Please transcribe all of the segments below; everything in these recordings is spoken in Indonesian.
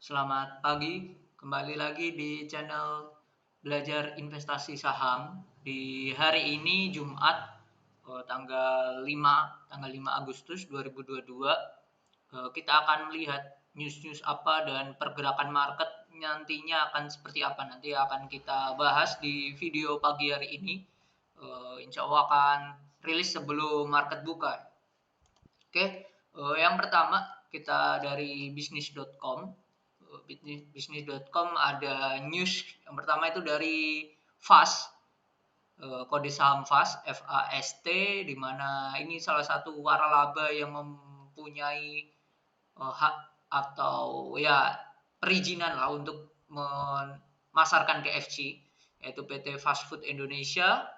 Selamat pagi, kembali lagi di channel Belajar Investasi Saham. Di hari ini Jumat tanggal 5 Agustus 2022, kita akan melihat news-news apa dan pergerakan market nantinya akan seperti apa. Nanti akan kita bahas di video pagi hari ini. Insya Allah akan rilis sebelum market buka. Oke, yang pertama kita dari bisnis.com. Bisnis.com ada news yang pertama itu dari FAST, kode saham FAST, FAST, di mana ini salah satu waralaba yang mempunyai hak atau ya perizinan lah untuk memasarkan KFC, yaitu PT Fast Food Indonesia.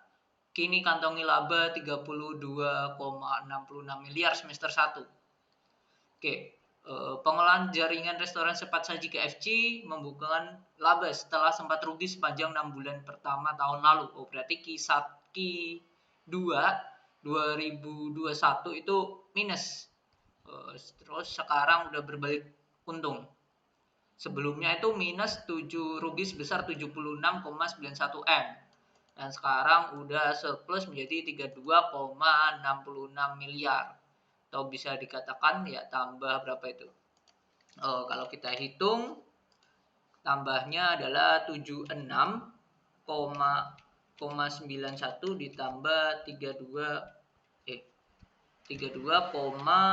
Kini kantongi laba 32,66 miliar semester 1. Oke, pengolahan jaringan restoran cepat saji KFC membukukan laba setelah sempat rugi sepanjang 6 bulan pertama tahun lalu. Oh, berarti Q2 2021 itu minus. Terus sekarang udah berbalik untung. Sebelumnya itu minus 7, rugi sebesar 76,91 M. Dan sekarang udah surplus menjadi 32,66 miliar. Atau bisa dikatakan ya tambah berapa itu? Kalau kita hitung tambahnya adalah 76,91 ditambah 32,66.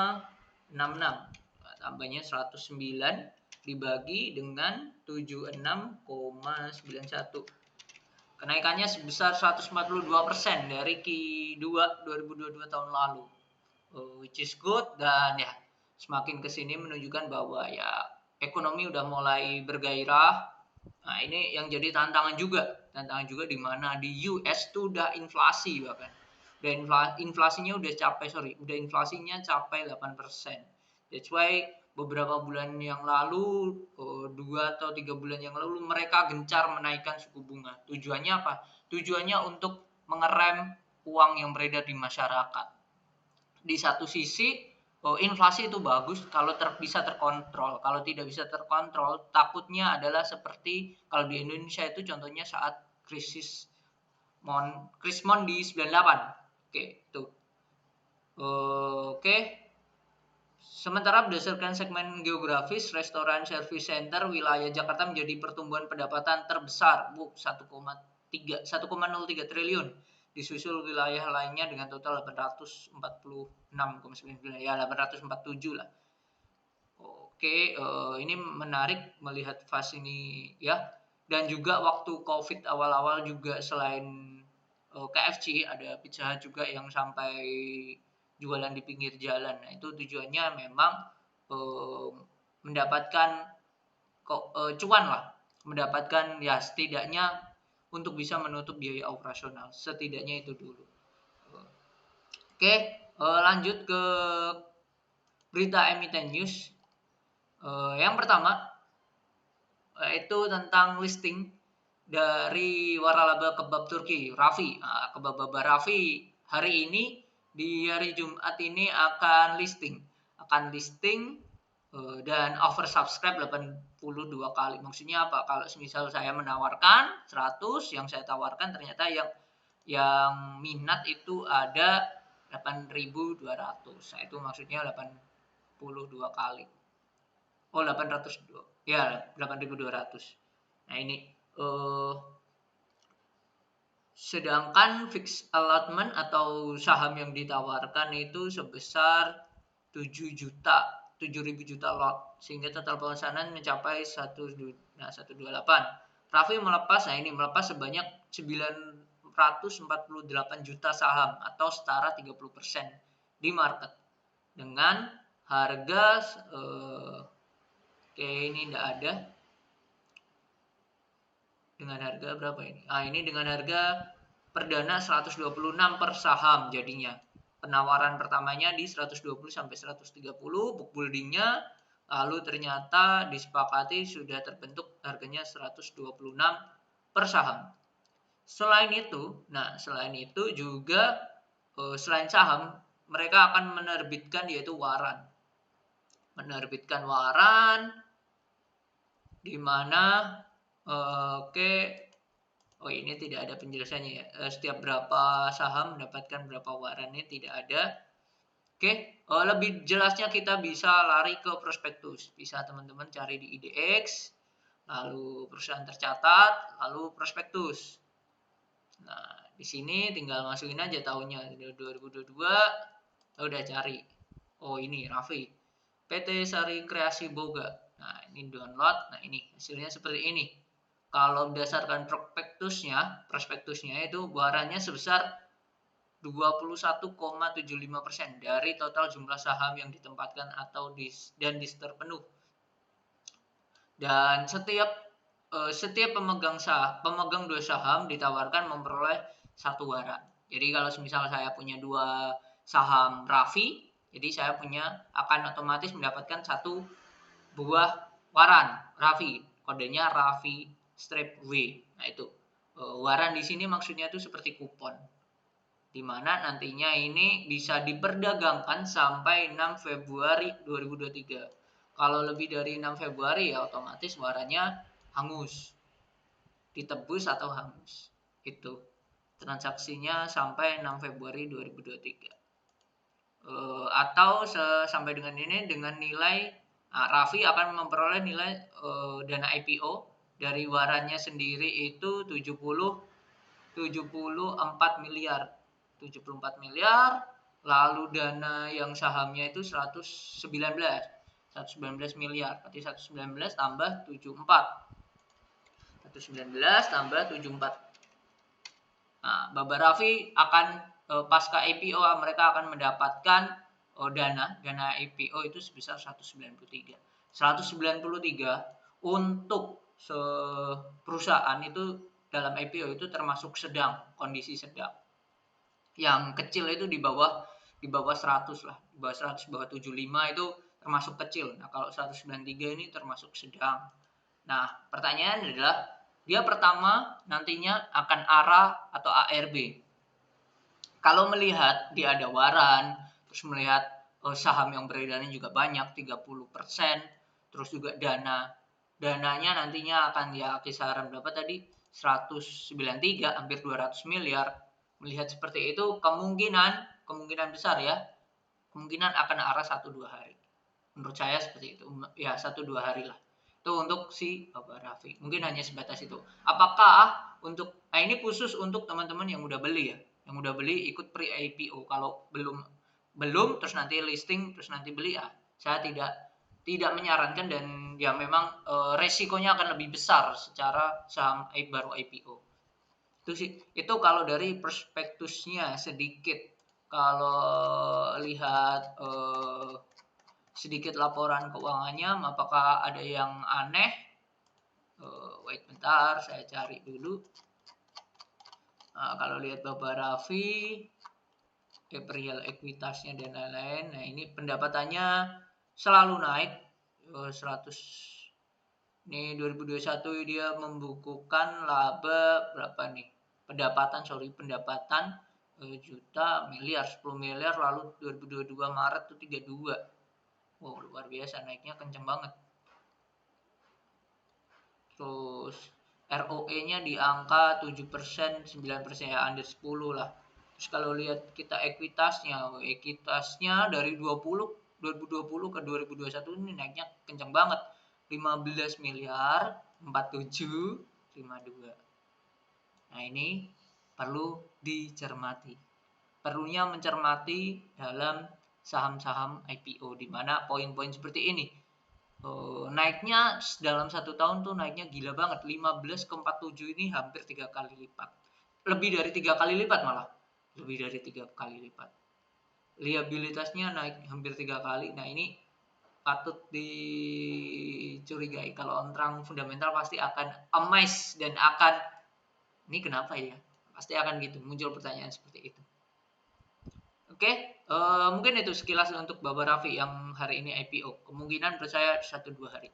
Tambahnya 109 dibagi dengan 76,91. Kenaikannya sebesar 142% dari Q2 2022 tahun lalu. Which is good, dan ya semakin kesini menunjukkan bahwa ya ekonomi udah mulai bergairah. Nah, ini yang jadi tantangan juga di mana di US tuh udah inflasi, bahkan udah inflasinya capai 8%. That's why beberapa bulan yang lalu, 2 atau 3 bulan yang lalu mereka gencar menaikkan suku bunga. Tujuannya apa? Tujuannya untuk mengerem uang yang beredar di masyarakat. Di satu sisi inflasi itu bagus kalau bisa terkontrol. Kalau tidak bisa terkontrol, takutnya adalah seperti kalau di Indonesia itu contohnya saat Krismon di 98. Oke, itu. Oke. Sementara berdasarkan segmen geografis, restoran service center wilayah Jakarta menjadi pertumbuhan pendapatan terbesar, 1,03 triliun. Disusul wilayah lainnya dengan total 846,9, ya 847 lah. Oke, ini menarik melihat fase ini ya. Dan juga waktu Covid awal-awal juga selain KFC ada Pizza Hut juga yang sampai jualan di pinggir jalan. Nah, itu tujuannya memang mendapatkan cuan lah, mendapatkan ya setidaknya untuk bisa menutup biaya operasional, setidaknya itu dulu. Oke, lanjut ke berita emiten news. Yang pertama itu tentang listing dari waralaba kebab Turki, Raffi. Nah, kebab Raffi hari ini di hari Jumat ini akan listing dan oversubscribe 82 kali. Maksudnya apa? Kalau misal saya menawarkan 100, yang saya tawarkan ternyata yang minat itu ada 8.200. Nah, itu maksudnya 82 kali. 802. Ya, 8.200. Nah, ini sedangkan fixed allotment atau saham yang ditawarkan itu sebesar 7.000 juta lot, sehingga total pemesanan mencapai 128. Raffi melepas sebanyak 948 juta saham atau setara 30% di market dengan harga ini tidak ada. Dengan harga berapa ini? Ini dengan harga perdana 126 per saham jadinya. Penawaran pertamanya di 120 sampai 130, book buildingnya, lalu ternyata disepakati sudah terbentuk harganya 126 per saham. Selain itu juga selain saham, mereka akan menerbitkan yaitu waran. Menerbitkan waran di mana oke, oh ini tidak ada penjelasannya ya. Setiap berapa saham mendapatkan berapa waran, ini tidak ada. Oke, lebih jelasnya kita bisa lari ke prospektus. Bisa teman-teman cari di IDX, lalu perusahaan tercatat, lalu prospektus. Nah, di sini tinggal masukin aja tahunnya 2022. Udah cari. Oh, ini Raffi. PT Sari Kreasi Boga. Nah, ini download. Nah, ini hasilnya seperti ini. Kalau berdasarkan prospektusnya itu warannya sebesar 21,75% dari total jumlah saham yang ditempatkan atau dan terpenuh. Dan setiap pemegang dua saham ditawarkan memperoleh satu waran. Jadi kalau misal saya punya dua saham Raffi, jadi saya akan otomatis mendapatkan satu buah waran Raffi, kodenya Raffi strip W. Nah itu waran di sini maksudnya itu seperti kupon, di mana nantinya ini bisa diperdagangkan sampai 6 Februari 2023. Kalau lebih dari 6 Februari ya otomatis warannya hangus, ditebus atau hangus. Itu transaksinya sampai 6 Februari 2023. Atau sampai dengan ini dengan nilai Raffi akan memperoleh nilai dana IPO dari warannya sendiri itu 74 miliar. 74 miliar, lalu dana yang sahamnya itu 119 miliar. Berarti 119 tambah 74. 119 tambah 74. Nah, Baba Raffi akan pasca IPO mereka akan mendapatkan dana IPO itu sebesar 193. 193 untuk perusahaan itu dalam IPO itu termasuk sedang, kondisi sedang. Yang kecil itu di bawah 100 lah, di bawah 100, bawah 75 itu termasuk kecil. Nah, kalau 193 ini termasuk sedang. Nah, pertanyaan adalah dia pertama nantinya akan ARA atau ARB. Kalau melihat dia ada waran, terus melihat saham yang beredarnya juga banyak 30%, terus juga dananya nantinya akan ya kisaran berapa tadi? 193, hampir 200 miliar. Melihat seperti itu kemungkinan besar ya, kemungkinan akan arah 1-2 hari. Menurut saya seperti itu. Ya 1-2 hari lah. Itu untuk si Baba Raffi. Mungkin hanya sebatas itu. Apakah ini khusus untuk teman-teman yang udah beli ya. Yang udah beli ikut pre-IPO. Kalau belum terus nanti listing terus nanti beli ya. Saya tidak menyarankan dan ya memang resikonya akan lebih besar secara saham baru IPO. Itu kalau dari prospektusnya sedikit. Kalau lihat sedikit laporan keuangannya, apakah ada yang aneh? Wait bentar, saya cari dulu. Nah, kalau lihat Baba Raffi, perihal ekuitasnya dan lain-lain. Nah, ini pendapatannya selalu naik 100. Ini 2021 dia membukukan laba berapa nih? Pendapatan juta, miliar, 10 miliar, lalu 2022 Maret tuh 32. Wow, luar biasa, naiknya kenceng banget. Terus ROE-nya di angka 7%, 9% ya, under 10 lah. Terus kalau lihat kita ekuitasnya dari 2020 ke 2021 ini naiknya kenceng banget. 15 miliar, 47, 52. Nah, ini perlu dicermati. Perlunya mencermati dalam saham-saham IPO, di mana poin-poin seperti ini. Naiknya dalam 1 tahun tuh naiknya gila banget. 15 ke 47 ini hampir 3 kali lipat. Lebih dari 3 kali lipat malah. Lebih dari 3 kali lipat. Liabilitasnya naik hampir 3 kali. Nah, ini patut dicurigai. Kalau orang fundamental pasti akan amazed dan akan ini kenapa ya? Pasti akan gitu, muncul pertanyaan seperti itu. Oke, mungkin itu sekilas untuk Baba Raffi yang hari ini IPO. Kemungkinan menurut saya 1-2 hari.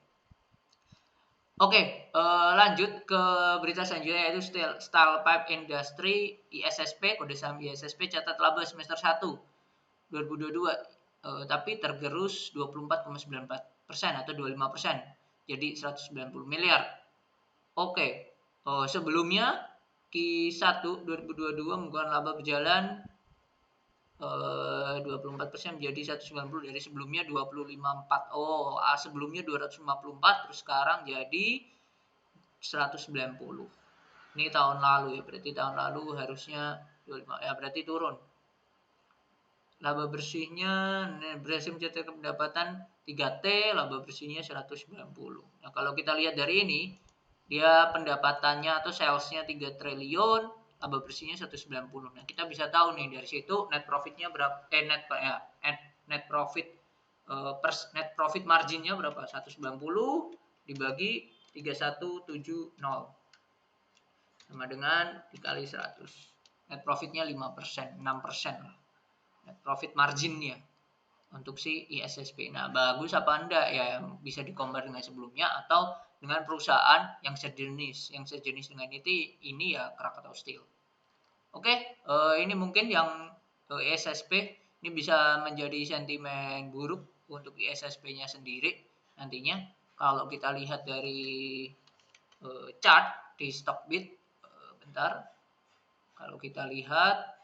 Oke, lanjut ke berita selanjutnya yaitu Steel Pipe Industry ISSP, kode saham ISSP catat laba semester 1 2022, tapi tergerus 24,94% atau 25%. jadi 190 miliar. Oke. Sebelumnya Q1 2022 menggunakan laba berjalan 24% menjadi 190 dari sebelumnya 254. Sebelumnya 254 terus sekarang jadi 190. Ini tahun lalu ya, berarti tahun lalu harusnya 25 ya, berarti turun. Laba bersihnya berhasil mencatatkan pendapatan 3T, laba bersihnya 190. Nah, kalau kita lihat dari ini, dia pendapatannya atau salesnya 3 triliun, laba bersihnya 190. Nah, kita bisa tahu nih dari situ net profitnya berapa, net profit marginnya berapa? 190 dibagi 3170 sama dengan dikali 100. Net profitnya 5%, 6% lah. Net profit marginnya untuk si ISSP. Nah, bagus apa enggak ya, bisa dikompar dengan sebelumnya atau dengan perusahaan yang sejenis dengan ini ya Krakatau Steel. Oke, ini mungkin yang ISSP ini bisa menjadi sentimen buruk untuk ISSP-nya sendiri nantinya. Kalau kita lihat dari chart di Stockbit, bentar. Kalau kita lihat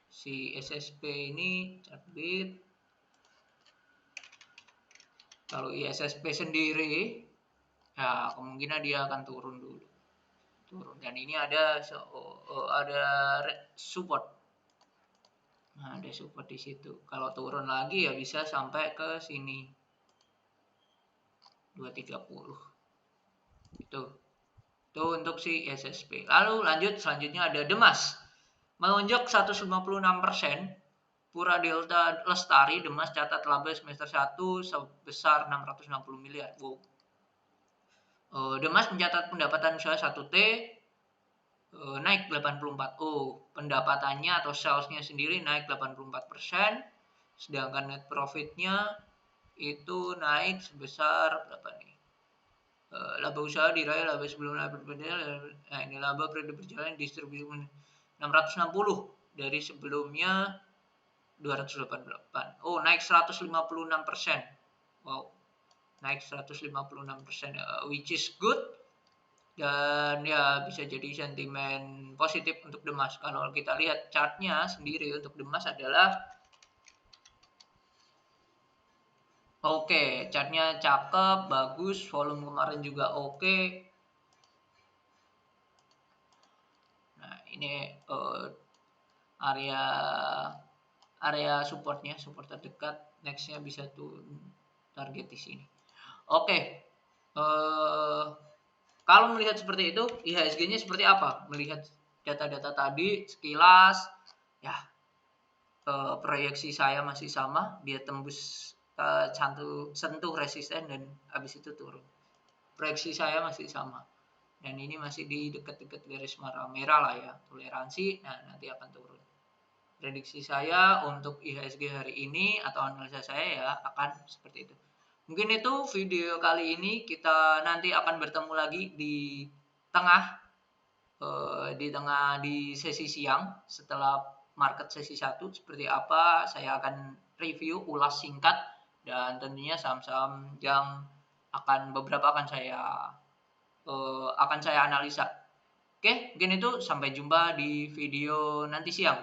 si SSP ini Stockbit, kalau ISSP sendiri ya kemungkinan dia akan turun dulu. Dan ini ada support. Nah, ada support di situ. Kalau turun lagi ya bisa sampai ke sini 230. Itu untuk si SSP. Lalu selanjutnya ada Demas. Melonjak 156%. Pura Delta Lestari Demas catat laba semester 1 sebesar 660 miliar. Wow. Demas mencatat pendapatan usaha 1T naik 84. Pendapatannya atau salesnya sendiri naik 84%, sedangkan net profitnya itu naik sebesar berapa nih? Laba usaha diraih laba sebelum laba berjalan. Nah, ini laba periode berjalan distribusi 660 dari sebelumnya 288. Naik 156%. Wow. Naik 156%, which is good. Dan ya bisa jadi sentimen positif untuk Demas. Kalau kita lihat chartnya sendiri untuk Demas adalah oke, chartnya cakep, bagus, volume kemarin juga oke. Nah, ini area supportnya, support terdekat, nextnya bisa tuh target di sini. Oke, kalau melihat seperti itu, IHSG-nya seperti apa? Melihat data-data tadi sekilas, ya proyeksi saya masih sama, dia tembus sentuh resisten dan habis itu turun. Proyeksi saya masih sama. Dan ini masih di dekat-dekat garis merah lah ya, toleransi, nah nanti akan turun. Prediksi saya untuk IHSG hari ini atau analisa saya ya akan seperti itu. Mungkin itu video kali ini, kita nanti akan bertemu lagi di tengah di sesi siang setelah market sesi 1 seperti apa. Saya akan review ulas singkat dan tentunya saham-saham yang beberapa akan saya analisa. Oke, mungkin itu, sampai jumpa di video nanti siang.